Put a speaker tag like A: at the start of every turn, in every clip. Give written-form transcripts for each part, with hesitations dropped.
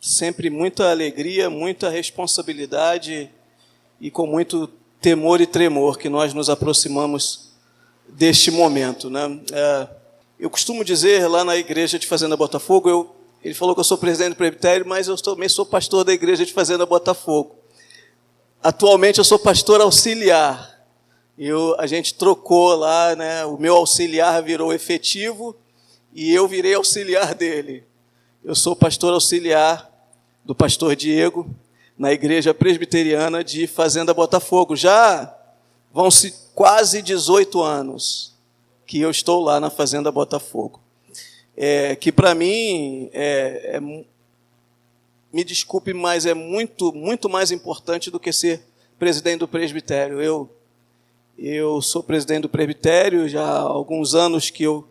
A: sempre muita alegria, muita responsabilidade e com muito temor e tremor que nós nos aproximamos deste momento, né? Eu costumo dizer lá na igreja de Fazenda Botafogo, ele falou que eu sou presidente do presbitério, mas eu também sou pastor da igreja de Fazenda Botafogo. Atualmente eu sou pastor auxiliar. A gente trocou lá, né? O meu auxiliar virou efetivo e eu virei auxiliar dele. Eu sou pastor auxiliar do pastor Diego, na igreja presbiteriana de Fazenda Botafogo. Já vão-se quase 18 anos que eu estou lá na Fazenda Botafogo. Que para mim, me desculpe, mas é muito, muito mais importante do que ser presidente do presbitério. Eu sou presidente do presbitério, já há alguns anos que eu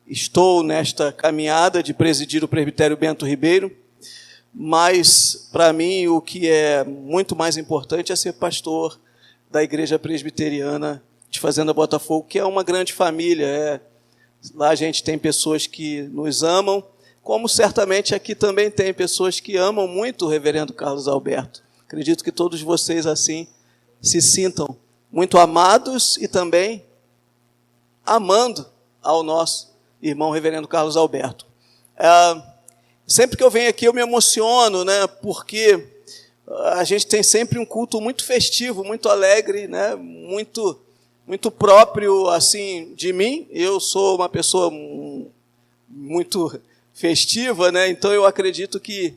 A: estou nesta caminhada de presidir o presbitério Bento Ribeiro, mas, para mim, o que é muito mais importante é ser pastor da Igreja Presbiteriana de Fazenda Botafogo, que é uma grande família. Lá a gente tem pessoas que nos amam, como certamente aqui também tem pessoas que amam muito o reverendo Carlos Alberto. Acredito que todos vocês, assim, se sintam muito amados e também amando ao nosso irmão reverendo Carlos Alberto. Sempre que eu venho aqui eu me emociono, né? Porque a gente tem sempre um culto muito festivo, muito alegre, né? Muito próprio assim de mim. Eu sou uma pessoa muito festiva, né? Então eu acredito que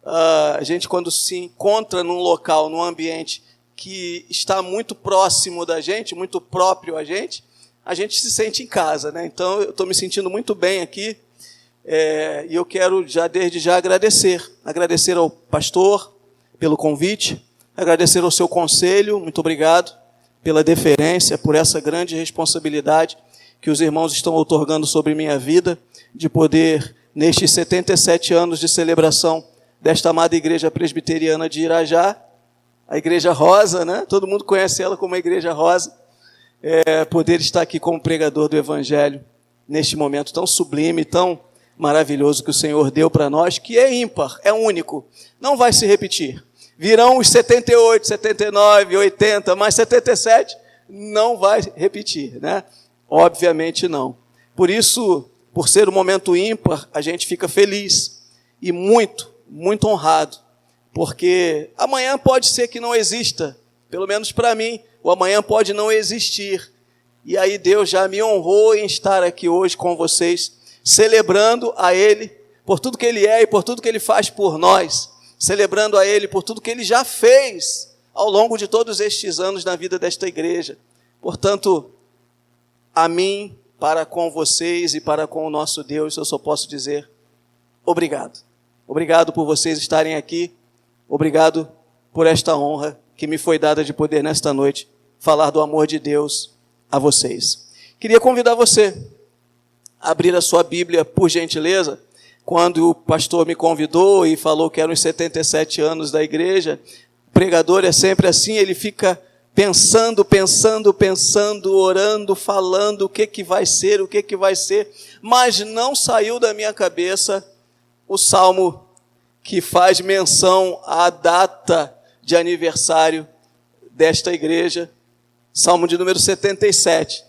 A: a gente, quando se encontra num local, num ambiente que está muito próximo da gente, muito próprio a gente se sente em casa, né? Então eu estou me sentindo muito bem aqui. E eu quero desde já agradecer ao pastor pelo convite, agradecer ao seu conselho, muito obrigado pela deferência, por essa grande responsabilidade que os irmãos estão outorgando sobre minha vida, de poder, nestes 77 anos de celebração desta amada Igreja Presbiteriana de Irajá, a Igreja Rosa, né? Todo mundo conhece ela como a Igreja Rosa, poder estar aqui como pregador do Evangelho, neste momento tão sublime, tão maravilhoso que o Senhor deu para nós, que é ímpar, é único, não vai se repetir. Virão os 78, 79, 80, mas 77 não vai repetir, né? Obviamente não. Por isso, por ser um momento ímpar, a gente fica feliz e muito, muito honrado, porque amanhã pode ser que não exista, pelo menos para mim, o amanhã pode não existir. E aí Deus já me honrou em estar aqui hoje com vocês, celebrando a Ele por tudo que Ele é e por tudo que Ele faz por nós, celebrando a Ele por tudo que Ele já fez ao longo de todos estes anos na vida desta igreja. Portanto, a mim, para com vocês e para com o nosso Deus, eu só posso dizer obrigado. Obrigado por vocês estarem aqui, obrigado por esta honra que me foi dada de poder nesta noite falar do amor de Deus a vocês. Queria convidar você abrir a sua Bíblia, por gentileza. Quando o pastor me convidou e falou que eram os 77 anos da igreja, o pregador é sempre assim, ele fica pensando, orando, falando o que vai ser, mas não saiu da minha cabeça o salmo que faz menção à data de aniversário desta igreja, salmo de número 77,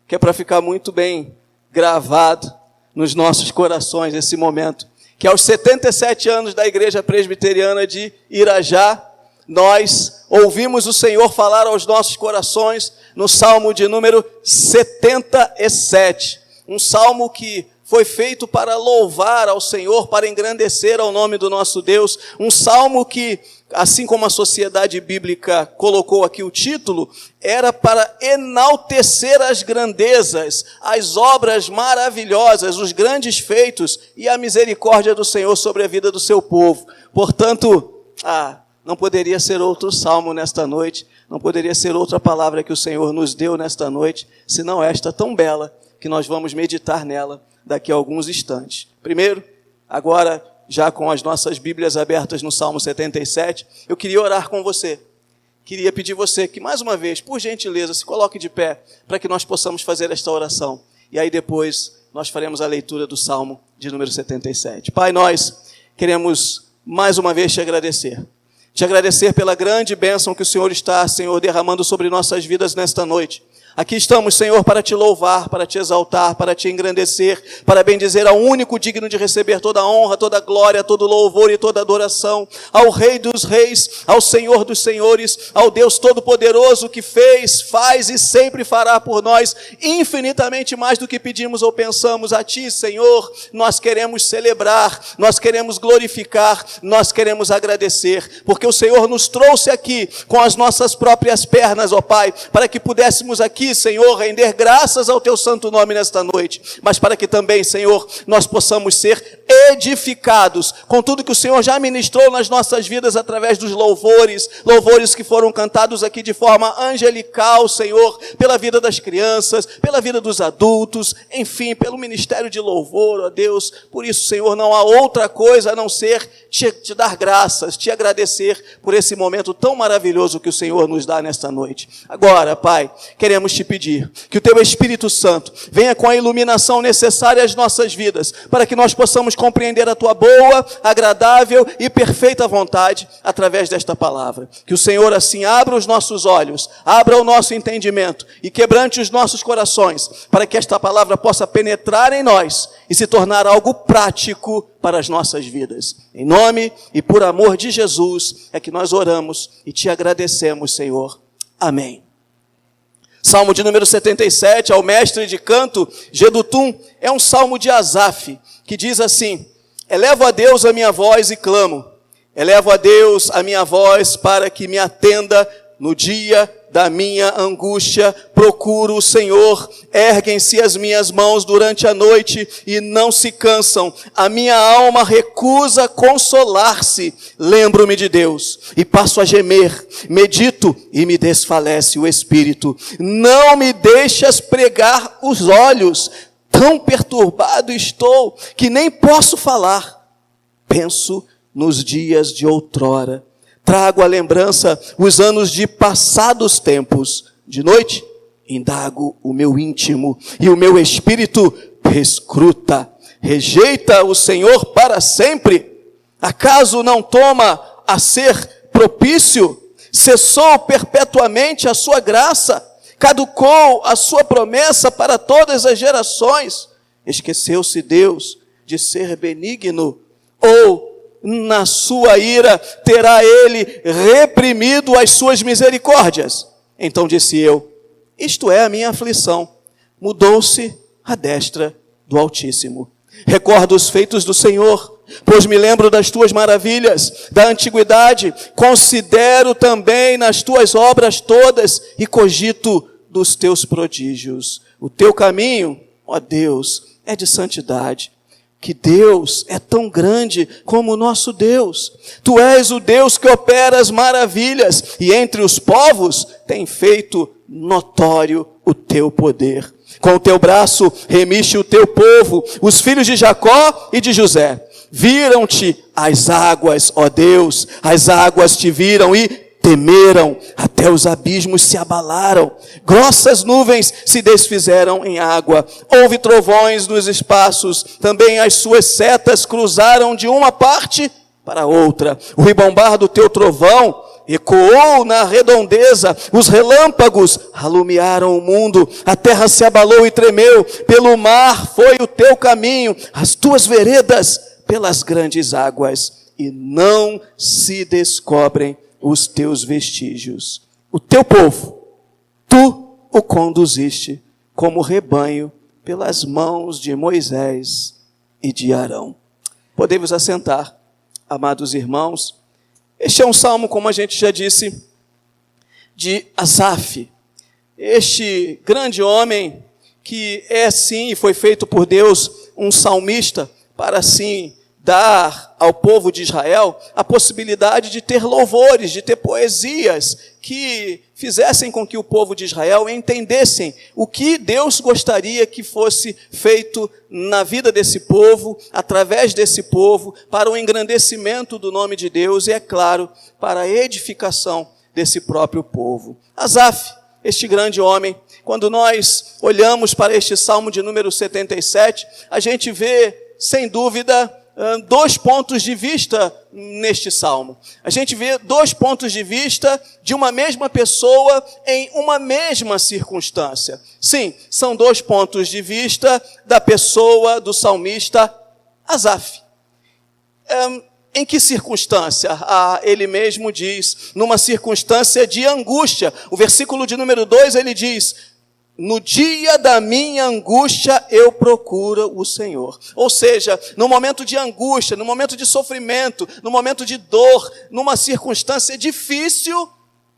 A: que é para ficar muito bem gravado nos nossos corações esse momento, que aos 77 anos da Igreja Presbiteriana de Irajá, nós ouvimos o Senhor falar aos nossos corações no salmo de número 77, um salmo que foi feito para louvar ao Senhor, para engrandecer ao nome do nosso Deus, um salmo que, assim como a Sociedade Bíblica colocou aqui o título, era para enaltecer as grandezas, as obras maravilhosas, os grandes feitos e a misericórdia do Senhor sobre a vida do seu povo. Portanto, não poderia ser outro salmo nesta noite, não poderia ser outra palavra que o Senhor nos deu nesta noite, senão esta tão bela, que nós vamos meditar nela daqui a alguns instantes. Primeiro, agora, já com as nossas Bíblias abertas no Salmo 77, eu queria orar com você. Queria pedir você que, mais uma vez, por gentileza, se coloque de pé, para que nós possamos fazer esta oração. E aí depois nós faremos a leitura do Salmo de número 77. Pai, nós queremos mais uma vez te agradecer. Te agradecer pela grande bênção que o Senhor está, Senhor, derramando sobre nossas vidas nesta noite. Aqui estamos, Senhor, para te louvar, para te exaltar, para te engrandecer, para bendizer ao único digno de receber toda a honra, toda a glória, todo o louvor e toda a adoração, ao Rei dos Reis, ao Senhor dos Senhores, ao Deus Todo-Poderoso que fez, faz e sempre fará por nós infinitamente mais do que pedimos ou pensamos. A ti, Senhor, nós queremos celebrar, nós queremos glorificar, nós queremos agradecer, porque o Senhor nos trouxe aqui com as nossas próprias pernas, ó Pai, para que pudéssemos aqui, Senhor, render graças ao teu santo nome nesta noite, mas para que também, Senhor, nós possamos ser edificados com tudo que o Senhor já ministrou nas nossas vidas através dos louvores que foram cantados aqui de forma angelical, Senhor, pela vida das crianças, pela vida dos adultos, enfim, pelo ministério de louvor, ó Deus. Por isso, Senhor, não há outra coisa a não ser te dar graças, te agradecer por esse momento tão maravilhoso que o Senhor nos dá nesta noite. Agora, Pai, queremos te pedir que o teu Espírito Santo venha com a iluminação necessária às nossas vidas, para que nós possamos compreender a tua boa, agradável e perfeita vontade através desta palavra. Que o Senhor assim abra os nossos olhos, abra o nosso entendimento e quebrante os nossos corações, para que esta palavra possa penetrar em nós e se tornar algo prático para as nossas vidas. Em nome e por amor de Jesus é que nós oramos e te agradecemos, Senhor. Amém. Salmo de número 77, ao mestre de canto, Jedutum, é um salmo de Asaf, que diz assim: elevo a Deus a minha voz e clamo, elevo a Deus a minha voz para que me atenda no dia da minha angústia, procuro o Senhor, erguem-se as minhas mãos durante a noite e não se cansam, a minha alma recusa consolar-se, lembro-me de Deus e passo a gemer, medito e me desfalece o espírito, não me deixas pregar os olhos, tão perturbado estou que nem posso falar, penso nos dias de outrora, trago à lembrança os anos de passados tempos. De noite, indago o meu íntimo e o meu espírito perscruta. Rejeita o Senhor para sempre? Acaso não toma a ser propício? Cessou perpetuamente a sua graça? Caducou a sua promessa para todas as gerações? Esqueceu-se Deus de ser benigno? Ou na sua ira terá ele reprimido as suas misericórdias? Então disse eu, isto é a minha aflição, mudou-se a destra do Altíssimo. Recordo os feitos do Senhor, pois me lembro das tuas maravilhas, da antiguidade, considero também nas tuas obras todas e cogito dos teus prodígios. O teu caminho, ó Deus, é de santidade. Que Deus é tão grande como o nosso Deus. Tu és o Deus que opera as maravilhas e entre os povos tem feito notório o teu poder. Com o teu braço remiste o teu povo, os filhos de Jacó e de José. Viram-te as águas, ó Deus, as águas te viram e temeram, até os abismos se abalaram, grossas nuvens se desfizeram em água, houve trovões nos espaços, também as suas setas cruzaram de uma parte para outra, o ribombar do teu trovão ecoou na redondeza, os relâmpagos alumiaram o mundo, a terra se abalou e tremeu, pelo mar foi o teu caminho, as tuas veredas pelas grandes águas, e não se descobrem os teus vestígios. O teu povo, tu o conduziste como rebanho pelas mãos de Moisés e de Arão. Podemos assentar, amados irmãos. Este é um salmo, como a gente já disse, de Asaf. Este grande homem que é sim e foi feito por Deus um salmista para assim dar ao povo de Israel a possibilidade de ter louvores, de ter poesias que fizessem com que o povo de Israel entendessem o que Deus gostaria que fosse feito na vida desse povo, através desse povo, para o engrandecimento do nome de Deus e, é claro, para a edificação desse próprio povo. Asaf, este grande homem, quando nós olhamos para este salmo de número 77, a gente vê, sem dúvida, dois pontos de vista neste salmo. A gente vê dois pontos de vista de uma mesma pessoa em uma mesma circunstância. Sim, são dois pontos de vista da pessoa do salmista Asaf. Em que circunstância? Ele mesmo diz, numa circunstância de angústia. O versículo de número 2, ele diz: no dia da minha angústia eu procuro o Senhor. Ou seja, no momento de angústia, no momento de sofrimento, no momento de dor, numa circunstância difícil,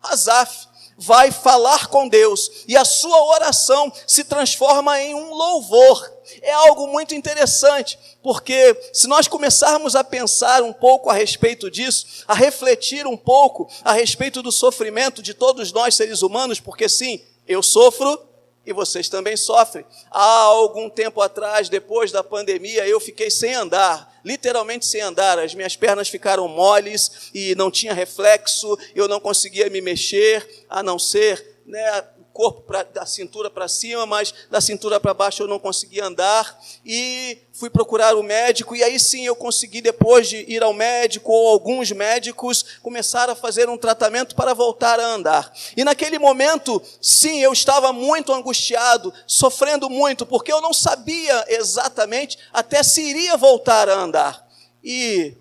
A: Asaf vai falar com Deus e a sua oração se transforma em um louvor. É algo muito interessante, porque se nós começarmos a pensar um pouco a respeito disso, a refletir um pouco a respeito do sofrimento de todos nós seres humanos, porque sim, eu sofro e vocês também sofrem. Há algum tempo atrás, depois da pandemia, eu fiquei sem andar, literalmente sem andar. As minhas pernas ficaram moles e não tinha reflexo, eu não conseguia me mexer, a não ser, o corpo da cintura para cima, mas da cintura para baixo eu não conseguia andar. E fui procurar o médico, e aí sim eu consegui, depois de ir ao médico, ou alguns médicos, começar a fazer um tratamento para voltar a andar. E naquele momento, sim, eu estava muito angustiado, sofrendo muito, porque eu não sabia exatamente até se iria voltar a andar. E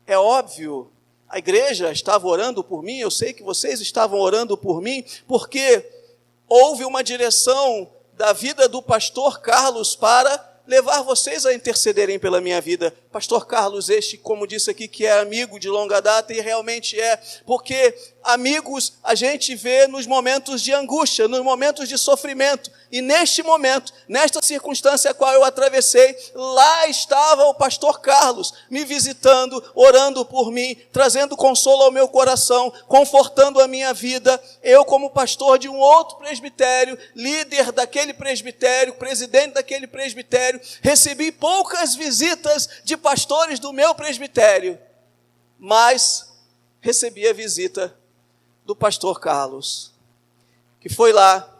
A: é óbvio, a igreja estava orando por mim, eu sei que vocês estavam orando por mim, porque houve uma direção da vida do pastor Carlos para levar vocês a intercederem pela minha vida. Pastor Carlos, este, como disse aqui, que é amigo de longa data, e realmente é, porque amigos a gente vê nos momentos de angústia, nos momentos de sofrimento, e neste momento, nesta circunstância a qual eu atravessei, lá estava o pastor Carlos, me visitando, orando por mim, trazendo consolo ao meu coração, confortando a minha vida. Eu, como pastor de um outro presbitério, líder daquele presbitério, presidente daquele presbitério, recebi poucas visitas de pastores do meu presbitério, mas recebi a visita do pastor Carlos, que foi lá,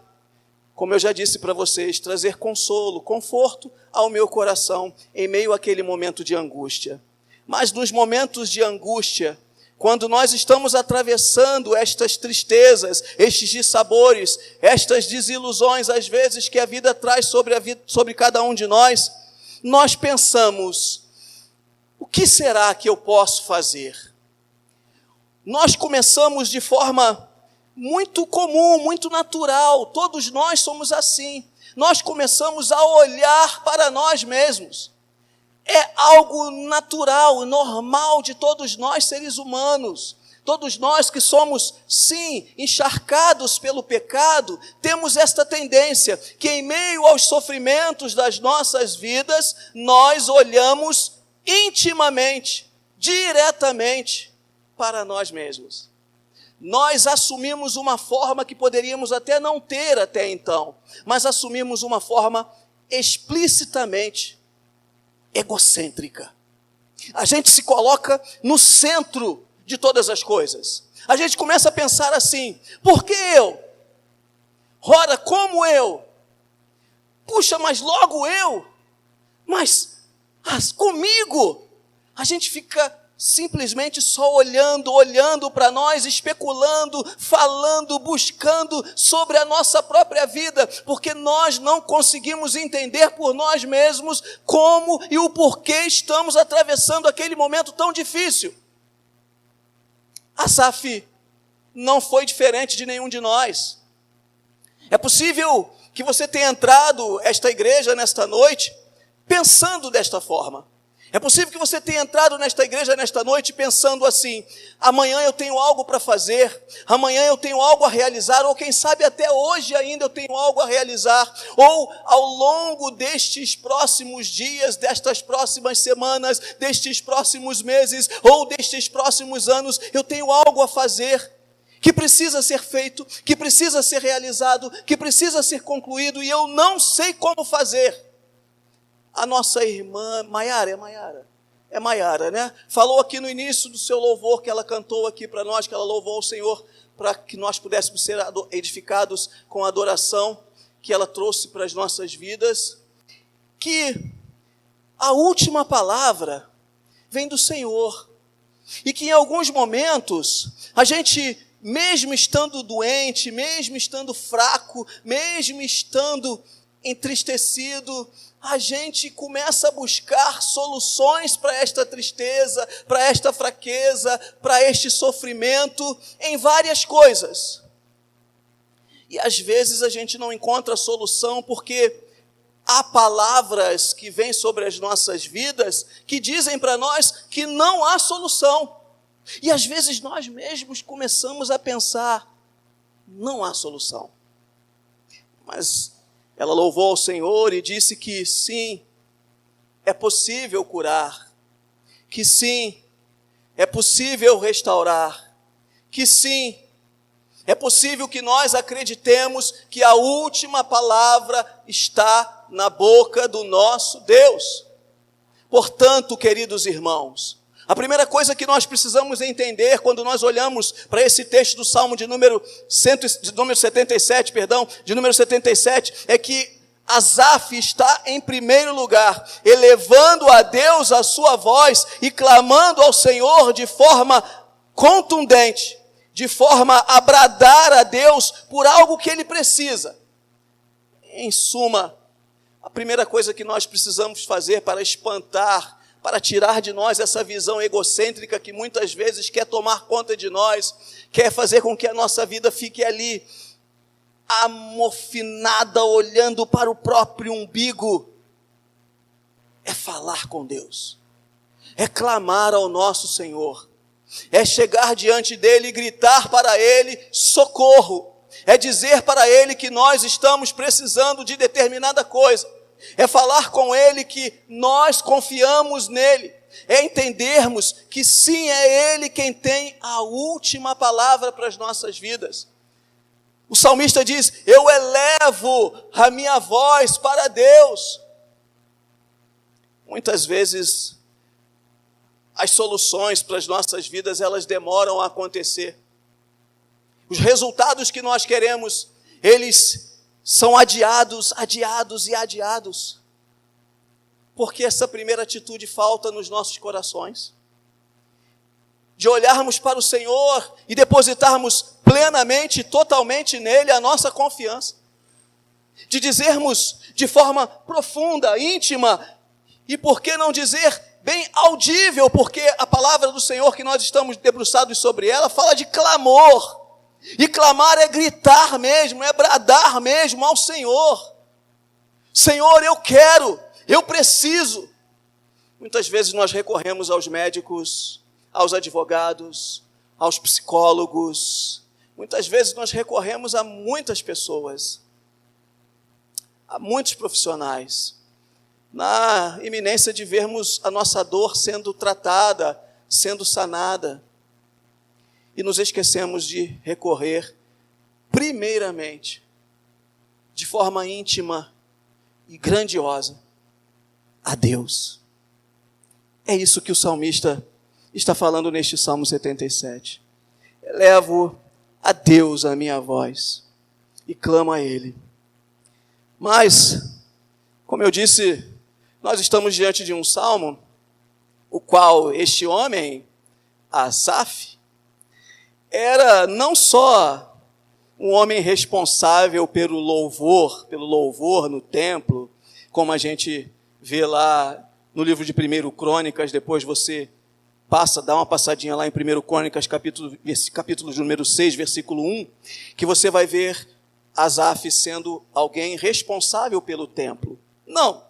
A: como eu já disse para vocês, trazer consolo, conforto ao meu coração em meio àquele momento de angústia. Mas nos momentos de angústia, quando nós estamos atravessando estas tristezas, estes dissabores, estas desilusões, às vezes, que a vida traz sobre cada um de nós, nós pensamos: o que será que eu posso fazer? Nós começamos de forma muito comum, muito natural, todos nós somos assim. Nós começamos a olhar para nós mesmos. É algo natural, normal de todos nós seres humanos. Todos nós que somos, sim, encharcados pelo pecado, temos esta tendência, que em meio aos sofrimentos das nossas vidas, nós olhamos intimamente, diretamente para nós mesmos. Nós assumimos uma forma que poderíamos até não ter até então, mas assumimos uma forma explicitamente egocêntrica. A gente se coloca no centro de todas as coisas. A gente começa a pensar assim: por que eu? Ora, como eu? Puxa, mas logo eu? Mas comigo? A gente fica simplesmente só olhando para nós, especulando, falando, buscando sobre a nossa própria vida, porque nós não conseguimos entender por nós mesmos como e o porquê estamos atravessando aquele momento tão difícil. Asaf não foi diferente de nenhum de nós. É possível que você tenha entrado esta igreja nesta noite pensando desta forma. É possível que você tenha entrado nesta igreja nesta noite pensando assim: amanhã eu tenho algo para fazer, amanhã eu tenho algo a realizar, ou quem sabe até hoje ainda eu tenho algo a realizar, ou ao longo destes próximos dias, destas próximas semanas, destes próximos meses, ou destes próximos anos, eu tenho algo a fazer, que precisa ser feito, que precisa ser realizado, que precisa ser concluído, e eu não sei como fazer. A nossa irmã, é Maiara, né? Falou aqui no início do seu louvor, que ela cantou aqui para nós, que ela louvou ao Senhor, para que nós pudéssemos ser edificados com a adoração que ela trouxe para as nossas vidas, que a última palavra vem do Senhor. E que em alguns momentos, a gente, mesmo estando doente, mesmo estando fraco, mesmo estando entristecido, a gente começa a buscar soluções para esta tristeza, para esta fraqueza, para este sofrimento, em várias coisas. E às vezes a gente não encontra solução porque há palavras que vêm sobre as nossas vidas que dizem para nós que não há solução. E às vezes nós mesmos começamos a pensar, não há solução. Mas ela louvou ao Senhor e disse que sim, é possível curar, que sim, é possível restaurar, que sim, é possível que nós acreditemos que a última palavra está na boca do nosso Deus. Portanto, queridos irmãos, a primeira coisa que nós precisamos entender quando nós olhamos para esse texto do Salmo de número 77, é que Asaf está em primeiro lugar, elevando a Deus a sua voz e clamando ao Senhor de forma contundente, de forma a bradar a Deus por algo que ele precisa. Em suma, a primeira coisa que nós precisamos fazer para espantar, para tirar de nós essa visão egocêntrica que muitas vezes quer tomar conta de nós, quer fazer com que a nossa vida fique ali amofinada, olhando para o próprio umbigo, é falar com Deus, é clamar ao nosso Senhor, é chegar diante dele e gritar para ele socorro, é dizer para ele que nós estamos precisando de determinada coisa, é falar com ele que nós confiamos nele, é entendermos que sim, é ele quem tem a última palavra para as nossas vidas. O salmista diz, eu elevo a minha voz para Deus. Muitas vezes as soluções para as nossas vidas, elas demoram a acontecer. Os resultados que nós queremos, eles são adiados. Porque essa primeira atitude falta nos nossos corações. De olharmos para o Senhor e depositarmos plenamente, totalmente nele a nossa confiança. De dizermos de forma profunda, íntima, e por que não dizer bem audível, porque a palavra do Senhor que nós estamos debruçados sobre ela fala de clamor. E clamar é gritar mesmo, é bradar mesmo ao Senhor. Senhor, eu quero, eu preciso. Muitas vezes nós recorremos aos médicos, aos advogados, aos psicólogos. Muitas vezes nós recorremos a muitas pessoas, a muitos profissionais, na iminência de vermos a nossa dor sendo tratada, sendo sanada. E nos esquecemos de recorrer, primeiramente, de forma íntima e grandiosa, a Deus. É isso que o salmista está falando neste Salmo 77. Elevo a Deus a minha voz e clamo a Ele. Mas, como eu disse, nós estamos diante de um salmo, o qual este homem, Asaf, era não só um homem responsável pelo louvor no templo, como a gente vê lá no livro de 1 Crônicas, depois você dá uma passadinha lá em 1 Crônicas, capítulo número 6, versículo 1, que você vai ver Asaf sendo alguém responsável pelo templo. Não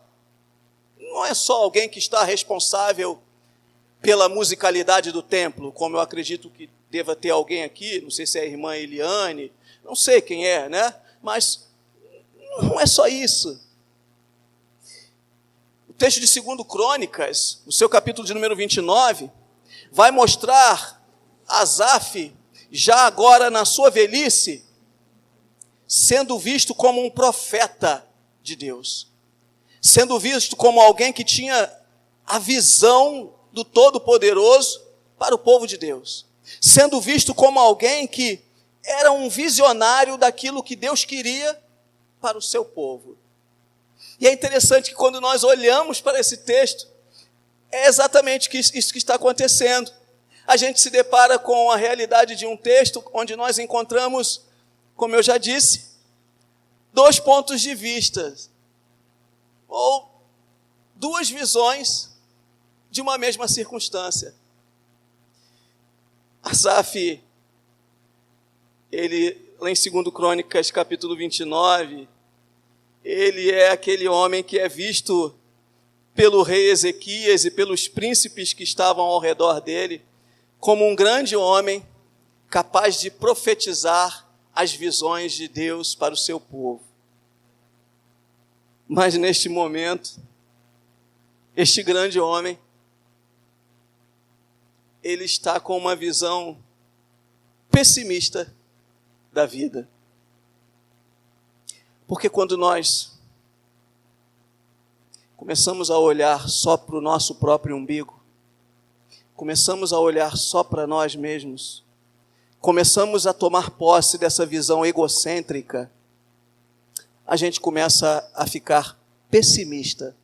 A: é só alguém que está responsável pela musicalidade do templo, como eu acredito que deva ter alguém aqui, não sei se é a irmã Eliane, não sei quem é, né? Mas não é só isso. O texto de 2 Crônicas, no seu capítulo de número 29, vai mostrar Asaf, já agora na sua velhice, sendo visto como um profeta de Deus, sendo visto como alguém que tinha a visão do Todo-Poderoso para o povo de Deus, sendo visto como alguém que era um visionário daquilo que Deus queria para o seu povo. E é interessante que quando nós olhamos para esse texto, é exatamente isso que está acontecendo. A gente se depara com a realidade de um texto onde nós encontramos, como eu já disse, dois pontos de vista, ou duas visões de uma mesma circunstância. Asaf, ele, lá em 2 Crônicas, capítulo 29, ele é aquele homem que é visto pelo rei Ezequias e pelos príncipes que estavam ao redor dele como um grande homem capaz de profetizar as visões de Deus para o seu povo. Mas neste momento, este grande homem, ele está com uma visão pessimista da vida. Porque quando nós começamos a olhar só para o nosso próprio umbigo, começamos a olhar só para nós mesmos, começamos a tomar posse dessa visão egocêntrica, a gente começa a ficar pessimista.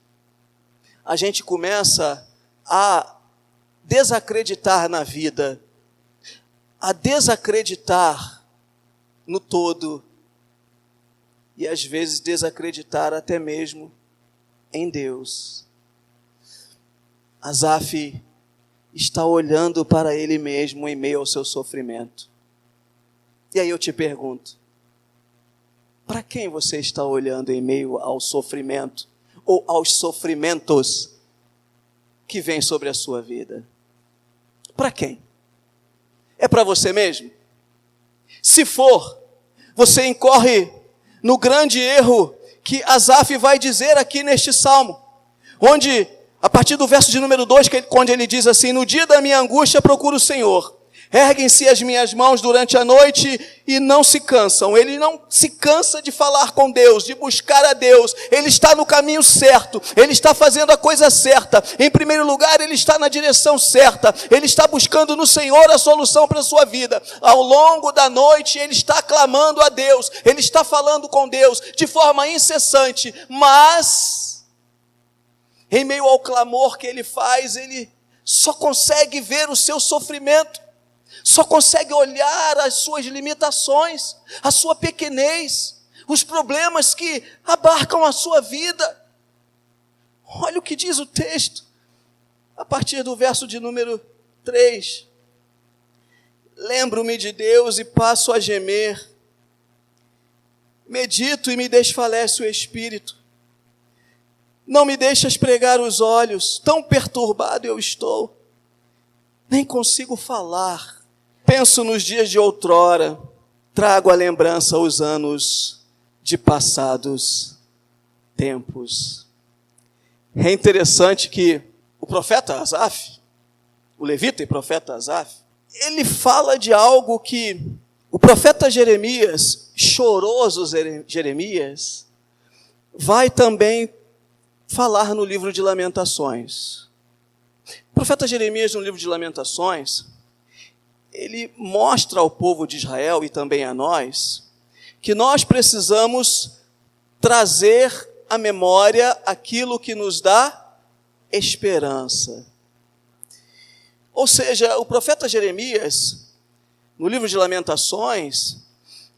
A: A gente começa a desacreditar na vida, a desacreditar no todo e às vezes desacreditar até mesmo em Deus. Asaf está olhando para ele mesmo em meio ao seu sofrimento. E aí eu te pergunto, para quem você está olhando em meio ao sofrimento ou aos sofrimentos que vêm sobre a sua vida? Para quem? É para você mesmo? Se for, você incorre no grande erro que Asaf vai dizer aqui neste salmo, onde, a partir do verso de número 2, quando ele diz assim: no dia da minha angústia procuro o Senhor, erguem-se as minhas mãos durante a noite e não se cansam. Ele não se cansa de falar com Deus, de buscar a Deus. Ele está no caminho certo, ele está fazendo a coisa certa. Em primeiro lugar, ele está na direção certa, ele está buscando no Senhor a solução para a sua vida. Ao longo da noite, ele está clamando a Deus, ele está falando com Deus de forma incessante, mas em meio ao clamor que ele faz, ele só consegue ver o seu sofrimento, só consegue olhar as suas limitações, a sua pequenez, os problemas que abarcam a sua vida. Olha o que diz o texto, a partir do verso de número 3. Lembro-me de Deus e passo a gemer, medito e me desfalece o espírito. Não me deixas pregar os olhos, tão perturbado eu estou, nem consigo falar. Penso nos dias de outrora, trago à lembrança os anos de passados tempos. É interessante que o profeta Asaf, o levita e profeta Asaf, ele fala de algo que o profeta Jeremias, choroso Jeremias, vai também falar no livro de Lamentações. O profeta Jeremias, no livro de Lamentações, ele mostra ao povo de Israel e também a nós, que nós precisamos trazer à memória aquilo que nos dá esperança. Ou seja, o profeta Jeremias, no livro de Lamentações,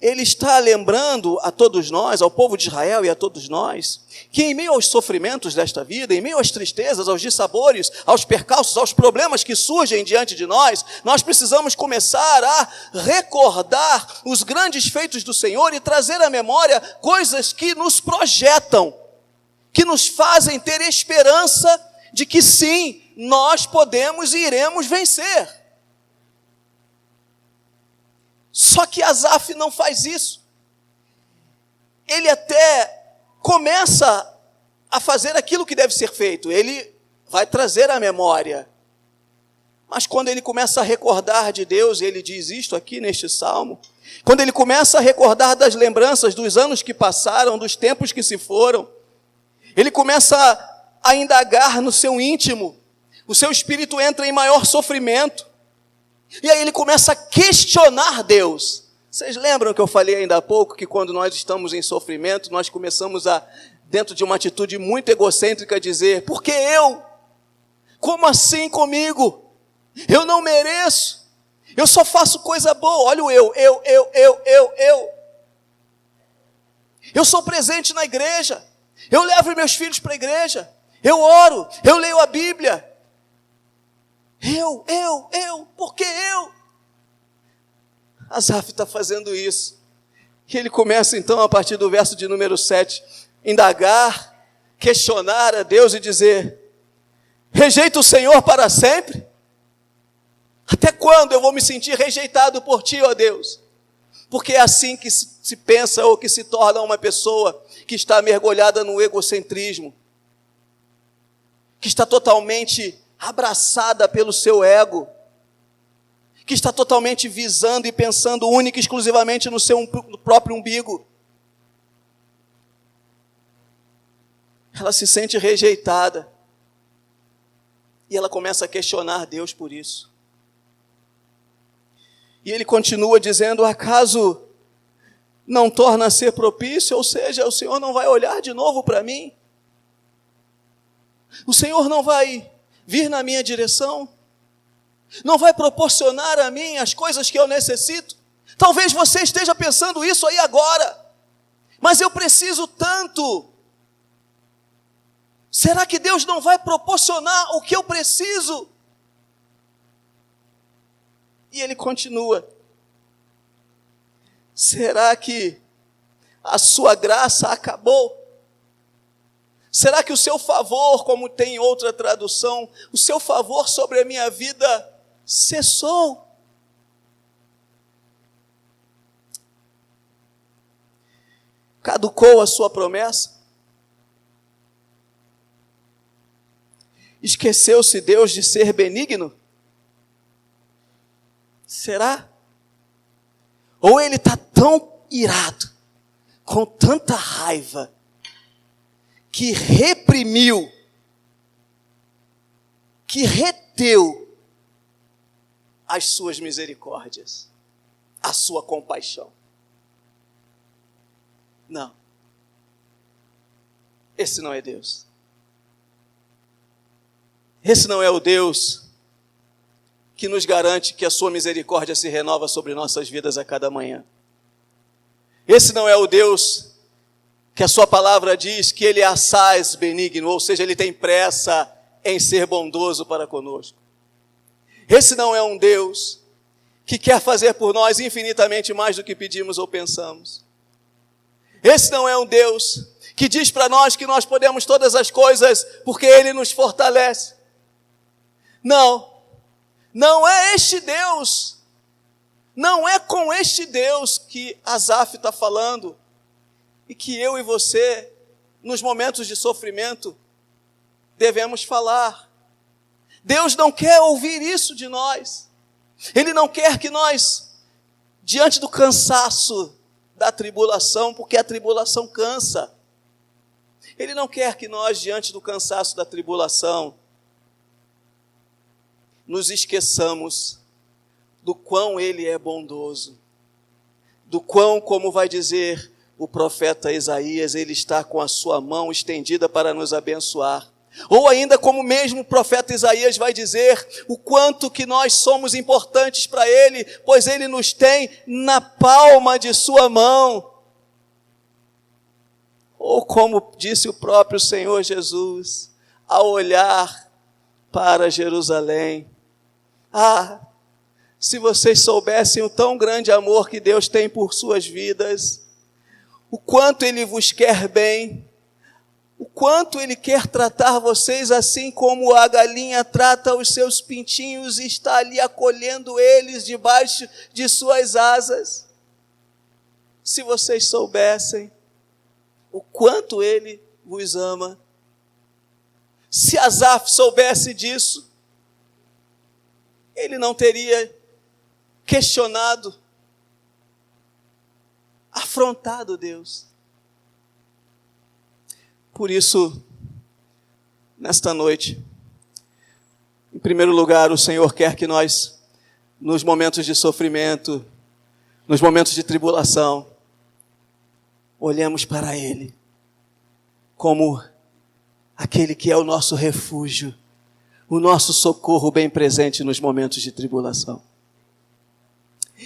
A: ele está lembrando a todos nós, ao povo de Israel e a todos nós, que em meio aos sofrimentos desta vida, em meio às tristezas, aos dissabores, aos percalços, aos problemas que surgem diante de nós, nós precisamos começar a recordar os grandes feitos do Senhor e trazer à memória coisas que nos projetam, que nos fazem ter esperança de que sim, nós podemos e iremos vencer. Só que Asaf não faz isso. Ele até começa a fazer aquilo que deve ser feito. Ele vai trazer à memória. Mas quando ele começa a recordar de Deus, ele diz isto aqui neste salmo, quando ele começa a recordar das lembranças dos anos que passaram, dos tempos que se foram, ele começa a indagar no seu íntimo, o seu espírito entra em maior sofrimento. E aí ele começa a questionar Deus. Vocês lembram que eu falei ainda há pouco que quando nós estamos em sofrimento, nós começamos a, dentro de uma atitude muito egocêntrica, dizer: por que eu? Como assim comigo? Eu não mereço. Eu só faço coisa boa. Olha o eu. Eu sou presente na igreja. Eu levo meus filhos para a igreja. Eu oro. Eu leio a Bíblia. Por que eu? Asaf está fazendo isso. E ele começa então, a partir do verso de número 7, indagar, questionar a Deus e dizer: rejeito o Senhor para sempre? Até quando eu vou me sentir rejeitado por Ti, ó Deus? Porque é assim que se pensa ou que se torna uma pessoa que está mergulhada no egocentrismo, que está totalmente abraçada pelo seu ego, que está totalmente visando e pensando única e exclusivamente no seu próprio umbigo. Ela se sente rejeitada e ela começa a questionar Deus por isso. E ele continua dizendo: acaso não torna a ser propício? Ou seja, o Senhor não vai olhar de novo para mim? O Senhor não vai vir na minha direção? Não vai proporcionar a mim as coisas que eu necessito? Talvez você esteja pensando isso aí agora. Mas eu preciso tanto. Será que Deus não vai proporcionar o que eu preciso? E ele continua: será que a sua graça acabou? Será que o seu favor, como tem outra tradução, o seu favor sobre a minha vida cessou? Caducou a sua promessa? Esqueceu-se Deus de ser benigno? Será? Ou ele está tão irado, com tanta raiva, que reprimiu, que reteu as suas misericórdias, a sua compaixão? Não. Esse não é Deus. Esse não é o Deus que nos garante que a sua misericórdia se renova sobre nossas vidas a cada manhã. Esse não é o Deus que a sua palavra diz que ele é assaz benigno, ou seja, ele tem pressa em ser bondoso para conosco. Esse não é um Deus que quer fazer por nós infinitamente mais do que pedimos ou pensamos. Esse não é um Deus que diz para nós que nós podemos todas as coisas porque ele nos fortalece. Não é este Deus, não é com este Deus que Asaf está falando e que eu e você, nos momentos de sofrimento, devemos falar. Deus não quer ouvir isso de nós. Ele não quer que nós, diante do cansaço da tribulação, porque a tribulação cansa, Ele não quer que nós, diante do cansaço da tribulação, nos esqueçamos do quão Ele é bondoso, do quão, como vai dizer o profeta Isaías, Ele está com a sua mão estendida para nos abençoar. Ou ainda, como mesmo o profeta Isaías vai dizer, o quanto que nós somos importantes para Ele, pois Ele nos tem na palma de sua mão. Ou como disse o próprio Senhor Jesus, ao olhar para Jerusalém: se vocês soubessem o tão grande amor que Deus tem por suas vidas, o quanto Ele vos quer bem, o quanto Ele quer tratar vocês assim como a galinha trata os seus pintinhos e está ali acolhendo eles debaixo de suas asas. Se vocês soubessem o quanto Ele vos ama. Se Asaf soubesse disso, ele não teria questionado, afrontado Deus. Por isso, nesta noite, em primeiro lugar, o Senhor quer que nós, nos momentos de sofrimento, nos momentos de tribulação, olhemos para Ele como aquele que é o nosso refúgio, o nosso socorro bem presente nos momentos de tribulação.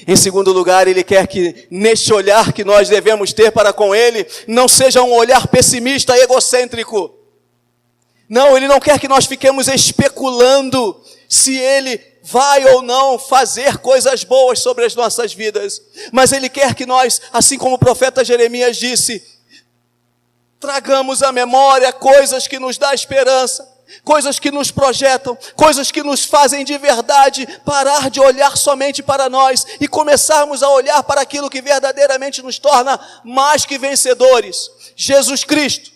A: Em segundo lugar, Ele quer que neste olhar que nós devemos ter para com Ele, não seja um olhar pessimista, egocêntrico. Não, Ele não quer que nós fiquemos especulando se Ele vai ou não fazer coisas boas sobre as nossas vidas. Mas Ele quer que nós, assim como o profeta Jeremias disse, tragamos à memória coisas que nos dão esperança, coisas que nos projetam, coisas que nos fazem de verdade parar de olhar somente para nós e começarmos a olhar para aquilo que verdadeiramente nos torna mais que vencedores, Jesus Cristo.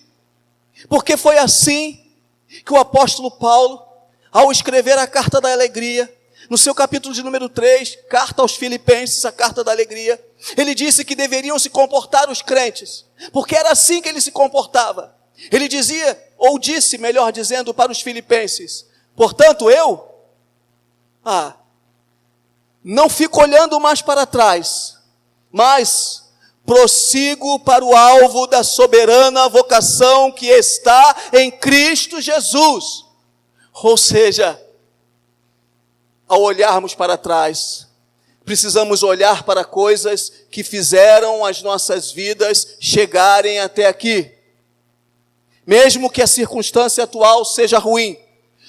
A: Porque foi assim que o apóstolo Paulo, ao escrever a carta da alegria, no seu capítulo de número 3, carta aos Filipenses, a carta da alegria, ele disse que deveriam se comportar os crentes, porque era assim que ele se comportava. Ele dizia, ou disse, melhor dizendo, para os filipenses, portanto eu, não fico olhando mais para trás, mas prossigo para o alvo da soberana vocação que está em Cristo Jesus. Ou seja, ao olharmos para trás, precisamos olhar para coisas que fizeram as nossas vidas chegarem até aqui. Mesmo que a circunstância atual seja ruim,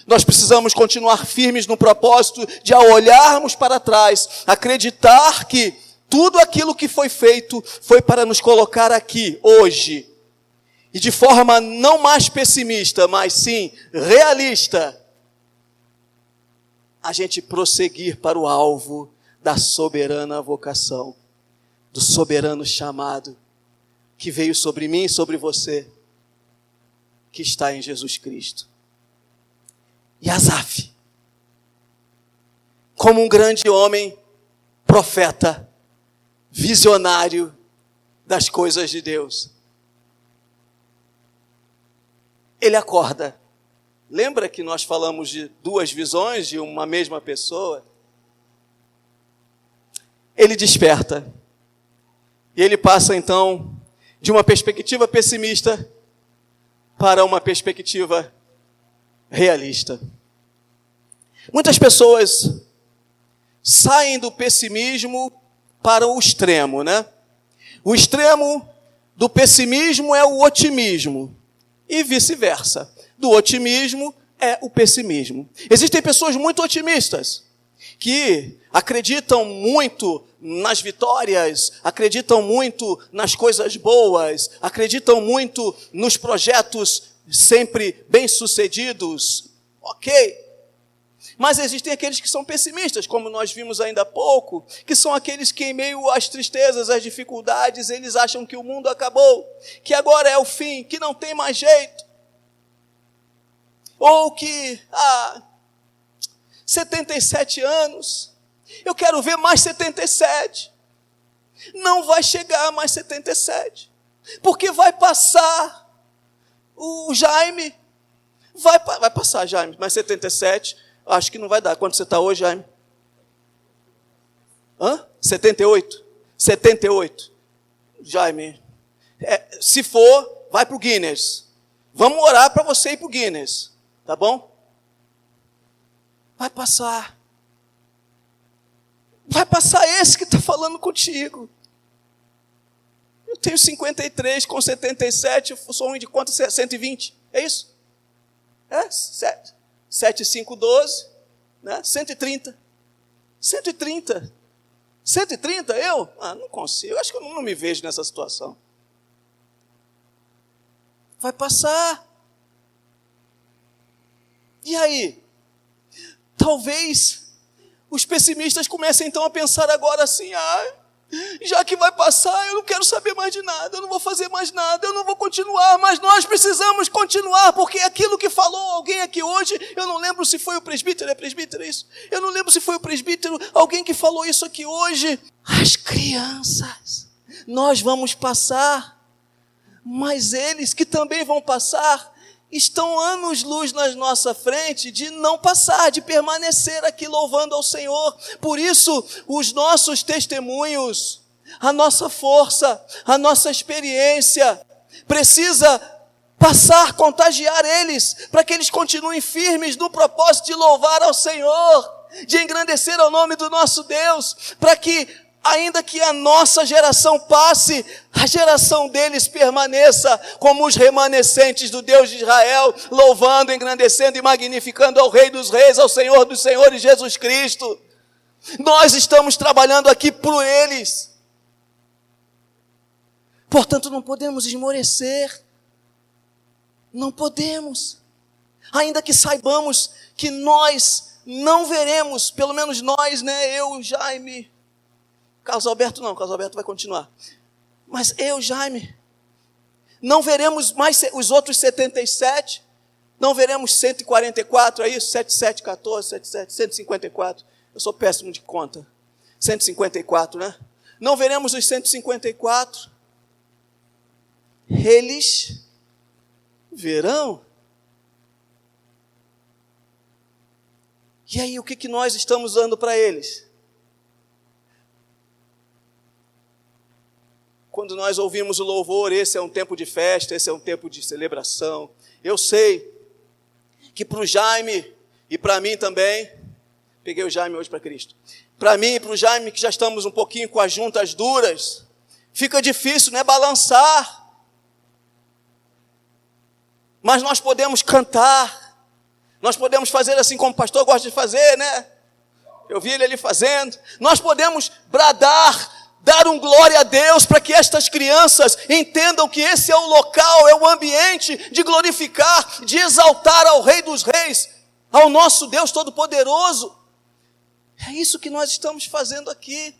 A: nós precisamos continuar firmes no propósito de, ao olharmos para trás, acreditar que tudo aquilo que foi feito foi para nos colocar aqui, hoje. E de forma não mais pessimista, mas sim realista, a gente prosseguir para o alvo da soberana vocação, do soberano chamado que veio sobre mim e sobre você, que está em Jesus Cristo. E Asaf, como um grande homem, profeta, visionário das coisas de Deus, ele acorda. Lembra que nós falamos de duas visões de uma mesma pessoa? Ele desperta. E ele passa então de uma perspectiva pessimista para uma perspectiva realista. Muitas pessoas saem do pessimismo para o extremo, né? O extremo do pessimismo é o otimismo e vice-versa. Do otimismo é o pessimismo. Existem pessoas muito otimistas que acreditam muito nas vitórias, acreditam muito nas coisas boas, acreditam muito nos projetos sempre bem-sucedidos. Ok. Mas existem aqueles que são pessimistas, como nós vimos ainda há pouco, que são aqueles que em meio às tristezas, às dificuldades, eles acham que o mundo acabou, que agora é o fim, que não tem mais jeito. Ou que, 77 anos, eu quero ver mais 77. Não vai chegar a mais 77, porque vai passar o Jaime, vai passar Jaime, mais 77, acho que não vai dar. Quanto você está hoje, Jaime? 78? 78. Jaime, se for, vai para o Guinness. Vamos orar para você ir para o Guinness. Tá bom? Vai passar. Vai passar esse que está falando contigo. Eu tenho 53 com 77, eu sou um de quanto? 120. É isso? 7, 5, 12. Né? 130. 130. 130 eu? Não consigo. Eu acho que eu não me vejo nessa situação. Vai passar. E aí? Talvez os pessimistas comecem então a pensar agora assim, já que vai passar, eu não quero saber mais de nada, eu não vou fazer mais nada, eu não vou continuar, mas nós precisamos continuar, porque aquilo que falou alguém aqui hoje, eu não lembro se foi o presbítero, é presbítero isso? Eu não lembro se foi o presbítero, alguém que falou isso aqui hoje. As crianças, nós vamos passar, mas eles que também vão passar, estão anos-luz na nossa frente de não passar, de permanecer aqui louvando ao Senhor. Por isso, os nossos testemunhos, a nossa força, a nossa experiência, precisa passar, contagiar eles, para que eles continuem firmes no propósito de louvar ao Senhor, de engrandecer ao nome do nosso Deus, para que, ainda que a nossa geração passe, a geração deles permaneça como os remanescentes do Deus de Israel, louvando, engrandecendo e magnificando ao Rei dos Reis, ao Senhor dos Senhores, Jesus Cristo. Nós estamos trabalhando aqui por eles. Portanto, não podemos esmorecer. Não podemos. Ainda que saibamos que nós não veremos, pelo menos nós, né? Eu, Jaime, Carlos Alberto não, Carlos Alberto vai continuar. Mas eu, Jaime, não veremos mais os outros 77, não veremos 144, é isso? 7714, 77, 154. Eu sou péssimo de conta. 154, né? Não veremos os 154. Eles verão. E aí, o que nós estamos dando para eles? Quando nós ouvimos o louvor, esse é um tempo de festa, esse é um tempo de celebração. Eu sei que para o Jaime e para mim também, peguei o Jaime hoje para Cristo, para mim e para o Jaime, que já estamos um pouquinho com as juntas duras, fica difícil, né, balançar. Mas nós podemos cantar, nós podemos fazer assim como o pastor gosta de fazer, né? Eu vi ele ali fazendo. Nós podemos bradar, dar um glória a Deus para que estas crianças entendam que esse é o local, é o ambiente de glorificar, de exaltar ao Rei dos Reis, ao nosso Deus Todo-Poderoso. É isso que nós estamos fazendo aqui,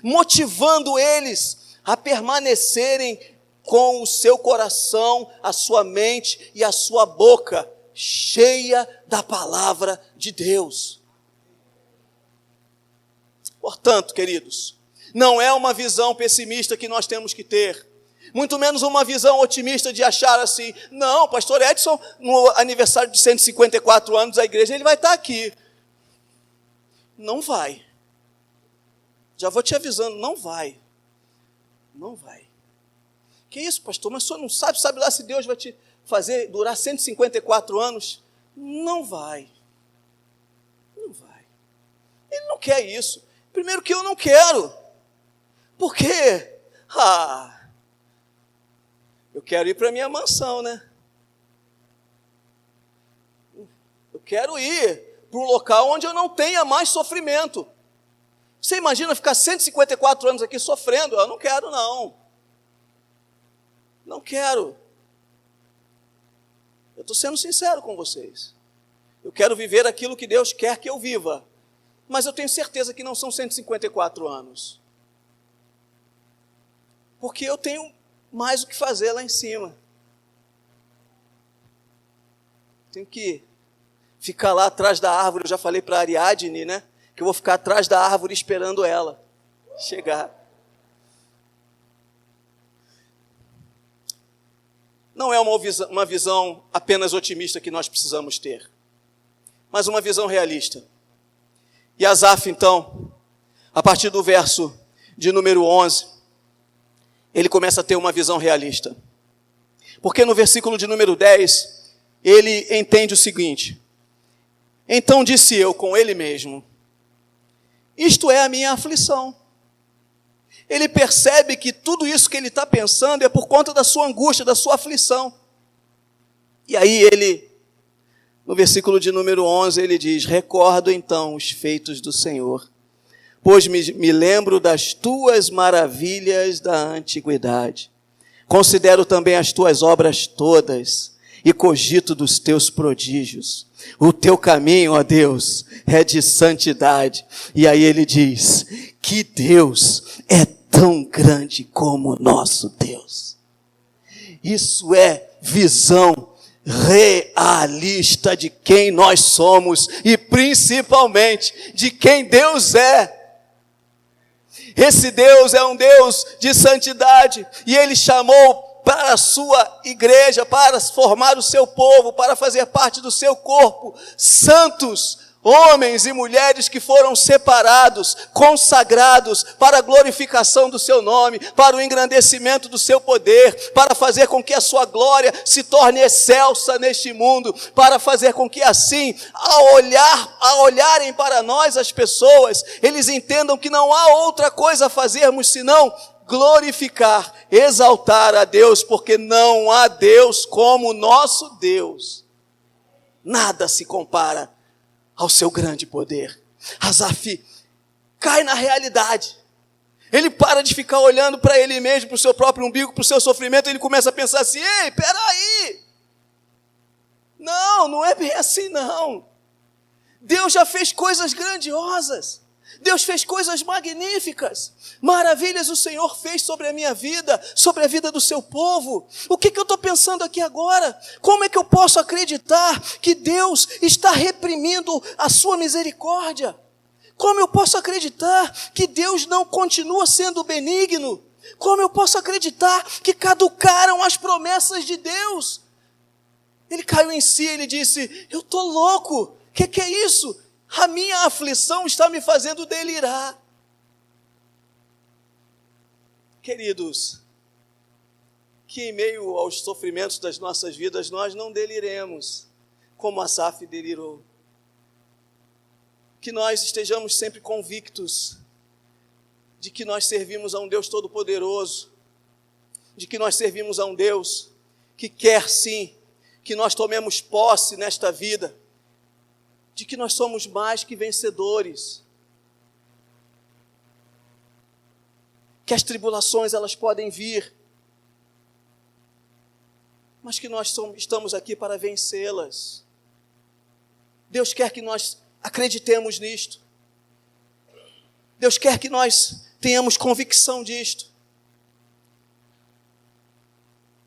A: motivando eles a permanecerem com o seu coração, a sua mente e a sua boca cheia da palavra de Deus. Portanto, queridos, não é uma visão pessimista que nós temos que ter, muito menos uma visão otimista de achar assim, não, pastor Edson, no aniversário de 154 anos da igreja, ele vai estar aqui. Não vai. Já vou te avisando, não vai. Não vai. Que isso, pastor? Mas o senhor não sabe lá se Deus vai te fazer durar 154 anos? Não vai. Não vai. Ele não quer isso. Primeiro que eu não quero. Por quê? Eu quero ir para a minha mansão, né? Eu quero ir para um local onde eu não tenha mais sofrimento. Você imagina ficar 154 anos aqui sofrendo? Eu não quero, não. Não quero. Eu estou sendo sincero com vocês. Eu quero viver aquilo que Deus quer que eu viva. Mas eu tenho certeza que não são 154 anos. Porque eu tenho mais o que fazer lá em cima. Tenho que ficar lá atrás da árvore. Eu já falei para a Ariadne, né? Que eu vou ficar atrás da árvore esperando ela chegar. Não é uma visão apenas otimista que nós precisamos ter, mas uma visão realista. E Asaf, então, a partir do verso de número 11, ele começa a ter uma visão realista. Porque no versículo de número 10, ele entende o seguinte: então disse eu com ele mesmo, isto é a minha aflição. Ele percebe que tudo isso que ele está pensando é por conta da sua angústia, da sua aflição. E aí ele, no versículo de número 11, ele diz, recordo então os feitos do Senhor, pois me lembro das tuas maravilhas da antiguidade. Considero também as tuas obras todas e cogito dos teus prodígios. O teu caminho, ó Deus, é de santidade. E aí ele diz, que Deus é tão grande como o nosso Deus. Isso é visão realista de quem nós somos e principalmente de quem Deus é. Esse Deus é um Deus de santidade e Ele chamou para a sua igreja, para formar o seu povo, para fazer parte do seu corpo, santos, Homens e mulheres que foram separados, consagrados para a glorificação do seu nome, para o engrandecimento do seu poder, para fazer com que a sua glória se torne excelsa neste mundo, para fazer com que assim, ao olharem para nós as pessoas, eles entendam que não há outra coisa a fazermos senão glorificar, exaltar a Deus, porque não há Deus como o nosso Deus. Nada se compara ao seu grande poder. Asaf cai na realidade. Ele para de ficar olhando para ele mesmo, para o seu próprio umbigo, para o seu sofrimento, ele começa a pensar assim: ei, peraí, não é bem assim não. Deus já fez coisas grandiosas, Deus fez coisas magníficas, maravilhas o Senhor fez sobre a minha vida, sobre a vida do seu povo. O que eu estou pensando aqui agora? Como é que eu posso acreditar que Deus está reprimindo a sua misericórdia? Como eu posso acreditar que Deus não continua sendo benigno? Como eu posso acreditar que caducaram as promessas de Deus? Ele caiu em si, ele disse: eu estou louco, o que é isso? A minha aflição está me fazendo delirar. Queridos, que em meio aos sofrimentos das nossas vidas nós não deliremos como Asaf delirou. Que nós estejamos sempre convictos de que nós servimos a um Deus todo-poderoso, de que nós servimos a um Deus que quer sim que nós tomemos posse nesta vida, de que nós somos mais que vencedores, que as tribulações elas podem vir, mas que nós estamos aqui para vencê-las. Deus quer que nós acreditemos nisto. Deus quer que nós tenhamos convicção disto.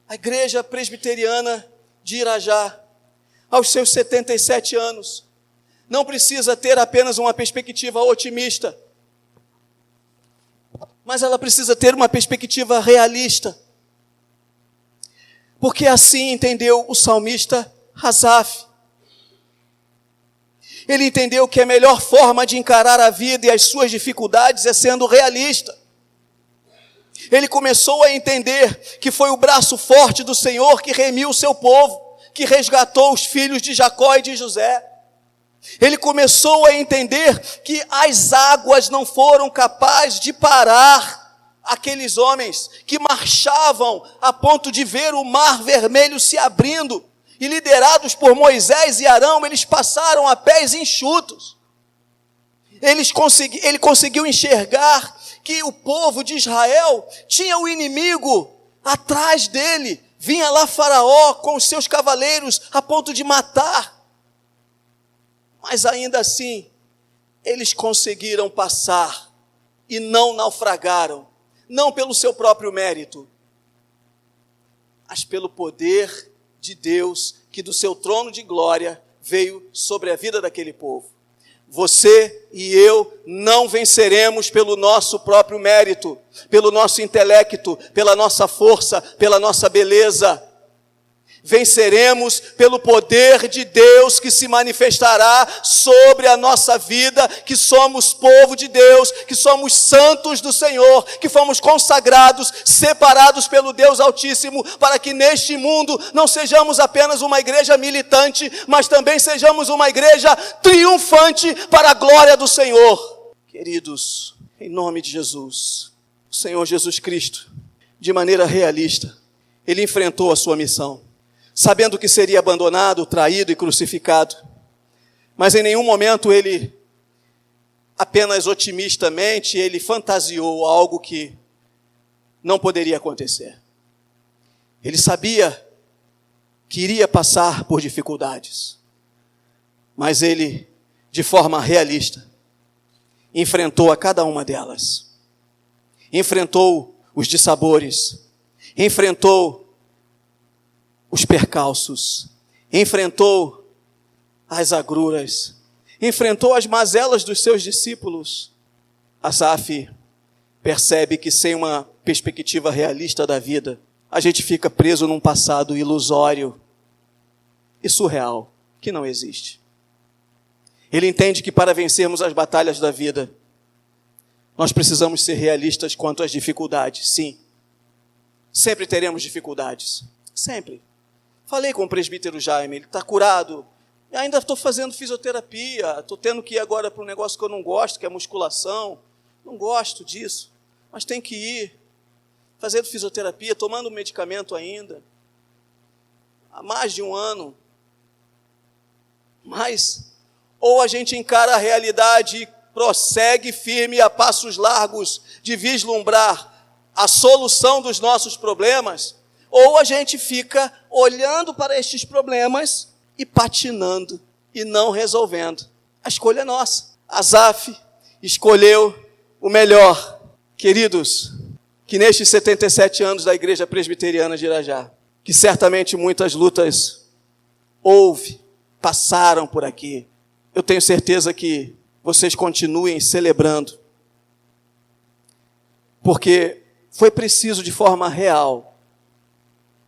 A: A igreja presbiteriana de Irajá, aos seus 77 anos, não precisa ter apenas uma perspectiva otimista, mas ela precisa ter uma perspectiva realista. Porque assim entendeu o salmista Asaf. Ele entendeu que a melhor forma de encarar a vida e as suas dificuldades é sendo realista. Ele começou a entender que foi o braço forte do Senhor que remiu o seu povo, que resgatou os filhos de Jacó e de José. Ele começou a entender que as águas não foram capazes de parar aqueles homens que marchavam a ponto de ver o mar vermelho se abrindo, e liderados por Moisés e Arão, eles passaram a pés enxutos. Ele conseguiu enxergar que o povo de Israel tinha o inimigo atrás dele, vinha lá Faraó com os seus cavaleiros a ponto de matar. Mas ainda assim, eles conseguiram passar e não naufragaram, não pelo seu próprio mérito, mas pelo poder de Deus, que do seu trono de glória veio sobre a vida daquele povo. Você e eu não venceremos pelo nosso próprio mérito, pelo nosso intelecto, pela nossa força, pela nossa beleza. Venceremos pelo poder de Deus que se manifestará sobre a nossa vida, que somos povo de Deus, que somos santos do Senhor, que fomos consagrados, separados pelo Deus Altíssimo, para que neste mundo não sejamos apenas uma igreja militante, mas também sejamos uma igreja triunfante para a glória do Senhor. Queridos, em nome de Jesus, o Senhor Jesus Cristo, de maneira realista, Ele enfrentou a sua missão, sabendo que seria abandonado, traído e crucificado. Mas em nenhum momento ele, apenas otimistamente, ele fantasiou algo que não poderia acontecer. Ele sabia que iria passar por dificuldades, mas ele, de forma realista, enfrentou a cada uma delas. Enfrentou os dissabores, enfrentou os percalços, enfrentou as agruras, enfrentou as mazelas dos seus discípulos. Asaf percebe que sem uma perspectiva realista da vida, a gente fica preso num passado ilusório e surreal, que não existe. Ele entende que para vencermos as batalhas da vida, nós precisamos ser realistas quanto às dificuldades. Sim, sempre teremos dificuldades. Sempre. Falei com o presbítero Jaime, ele está curado. Eu ainda estou fazendo fisioterapia, estou tendo que ir agora para um negócio que eu não gosto, que é musculação. Não gosto disso, mas tem que ir. Fazendo fisioterapia, tomando medicamento ainda. Há mais de um ano. Mas, ou a gente encara a realidade e prossegue firme a passos largos de vislumbrar a solução dos nossos problemas, ou a gente fica olhando para estes problemas e patinando e não resolvendo. A escolha é nossa. Asaf escolheu o melhor. Queridos, que nestes 77 anos da Igreja Presbiteriana de Irajá, que certamente muitas lutas houve, passaram por aqui, eu tenho certeza que vocês continuem celebrando, porque foi preciso de forma real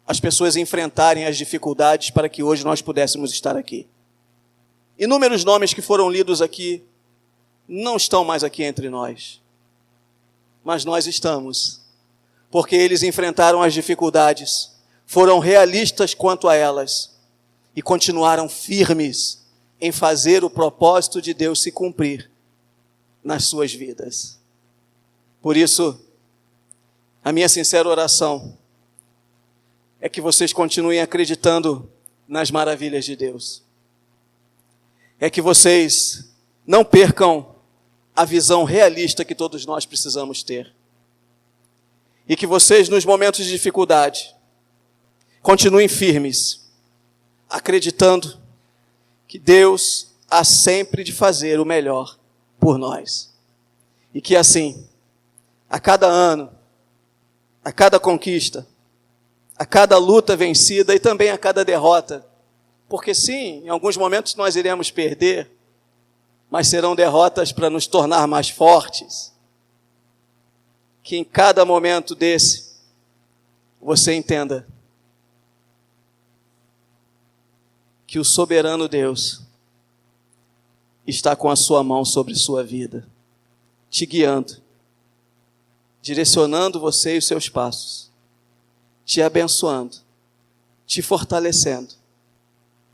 A: as pessoas enfrentarem as dificuldades para que hoje nós pudéssemos estar aqui. Inúmeros nomes que foram lidos aqui não estão mais aqui entre nós, mas nós estamos, porque eles enfrentaram as dificuldades, foram realistas quanto a elas e continuaram firmes em fazer o propósito de Deus se cumprir nas suas vidas. Por isso, a minha sincera oração é que vocês continuem acreditando nas maravilhas de Deus. É que vocês não percam a visão realista que todos nós precisamos ter. E que vocês, nos momentos de dificuldade, continuem firmes, acreditando que Deus há sempre de fazer o melhor por nós. E que assim, a cada ano, a cada conquista, a cada luta vencida e também a cada derrota, porque sim, em alguns momentos nós iremos perder, mas serão derrotas para nos tornar mais fortes. Que em cada momento desse, você entenda que o soberano Deus está com a sua mão sobre sua vida, te guiando, direcionando você e os seus passos, te abençoando, te fortalecendo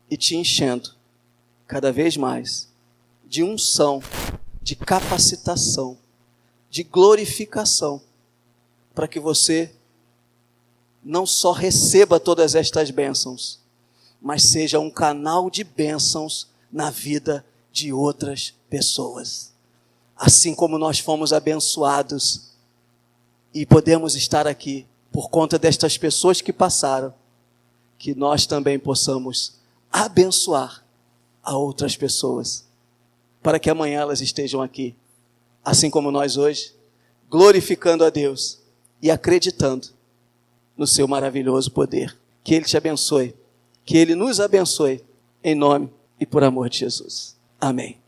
A: e te enchendo cada vez mais de unção, de capacitação, de glorificação, para que você não só receba todas estas bênçãos, mas seja um canal de bênçãos na vida de outras pessoas. Assim como nós fomos abençoados e podemos estar aqui por conta destas pessoas que passaram, que nós também possamos abençoar a outras pessoas, para que amanhã elas estejam aqui, assim como nós hoje, glorificando a Deus e acreditando no seu maravilhoso poder. Que Ele te abençoe, que Ele nos abençoe, em nome e por amor de Jesus. Amém.